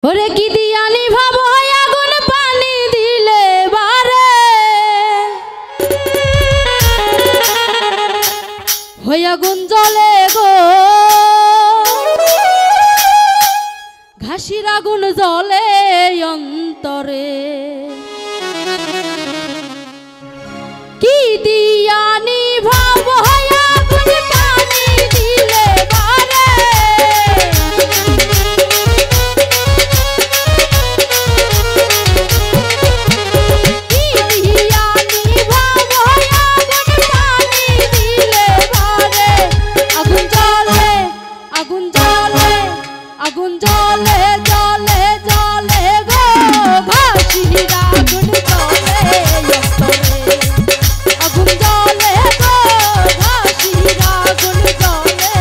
ওরে কি দিয়ানি ভাব হয় আগুন পানি দিলে বারে হই আগুন জ্বলে গো ঘাসির আগুন জ্বলে অন্তরে কি দিয়ানি ভাব হয় আগুন পানি দিলে বারে আগুন জ্বলে জ্বলে জ্বলে গো ঘাসির আগুন জ্বলে অন্তরে আগুন জ্বলে গো ঘাসির আগুন জ্বলে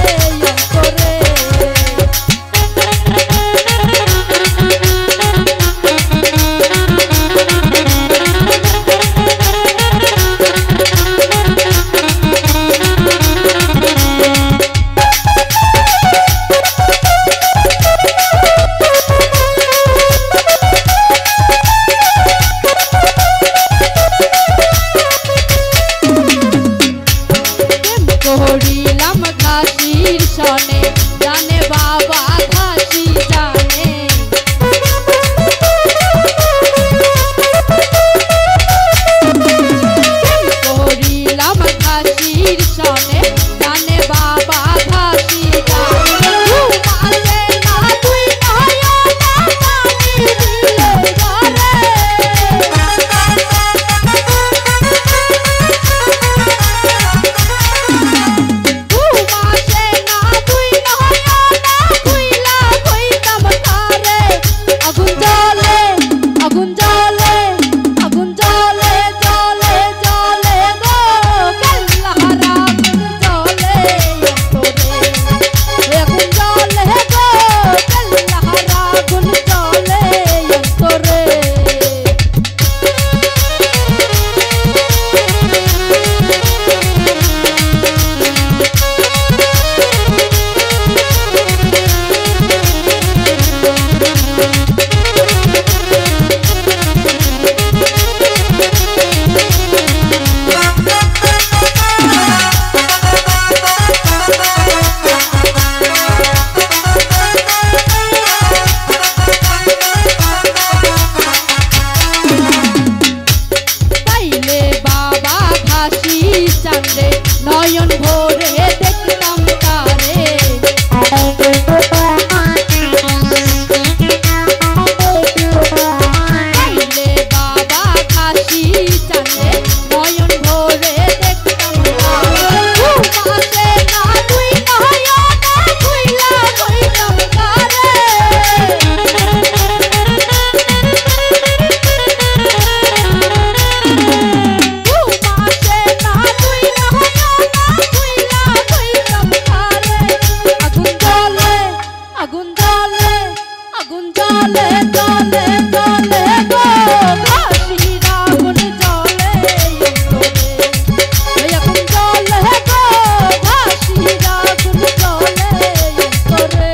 অন্তরে করিলাম ঘাসির সনে জানে বাবা ঘাসি জানে করিলাম ঘাসির সনে জানে বাবা ঘাসি জানে ঘুমালে না তুই নয়না পানি দিলে বারে নয়ন ভরে দেখলাম তারে আইলে বাবা ঘাসি চাঁদে নয়ন ভরে দেখলাম তারে ঘুমাতে না তুই নয়না খুইলা কইতাম তারে আগুন জ্বলে আগুন জ্বলে জ্বলে জ্বলে গো ঘাসির আগুন জ্বলে অন্তরে আগুন জ্বলে গো ঘাসির আগুন জ্বলে অন্তরে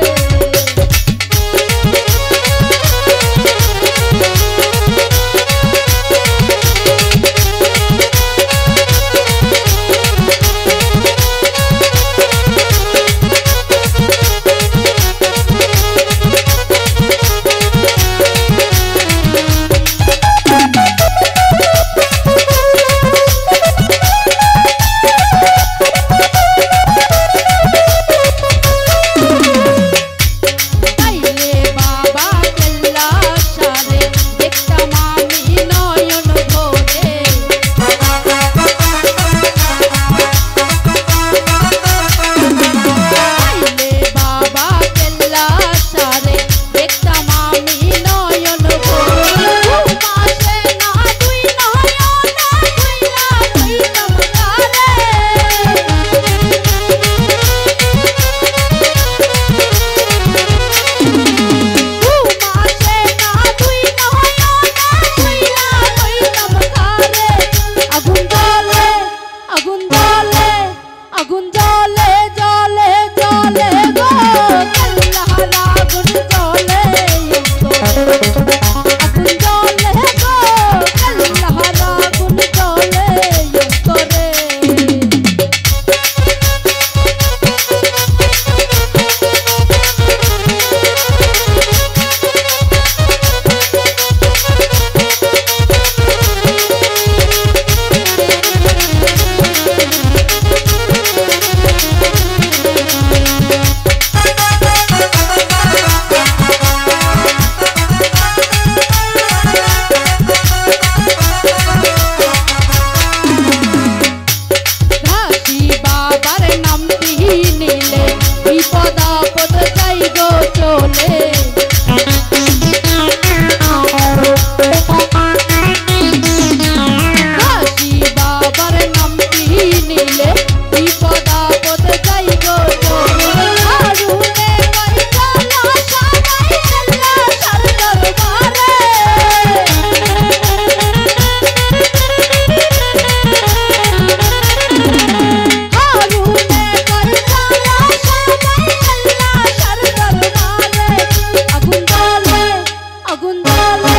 আগুন জ্বলে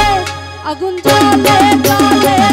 আগুন জ্বলে জ্বলে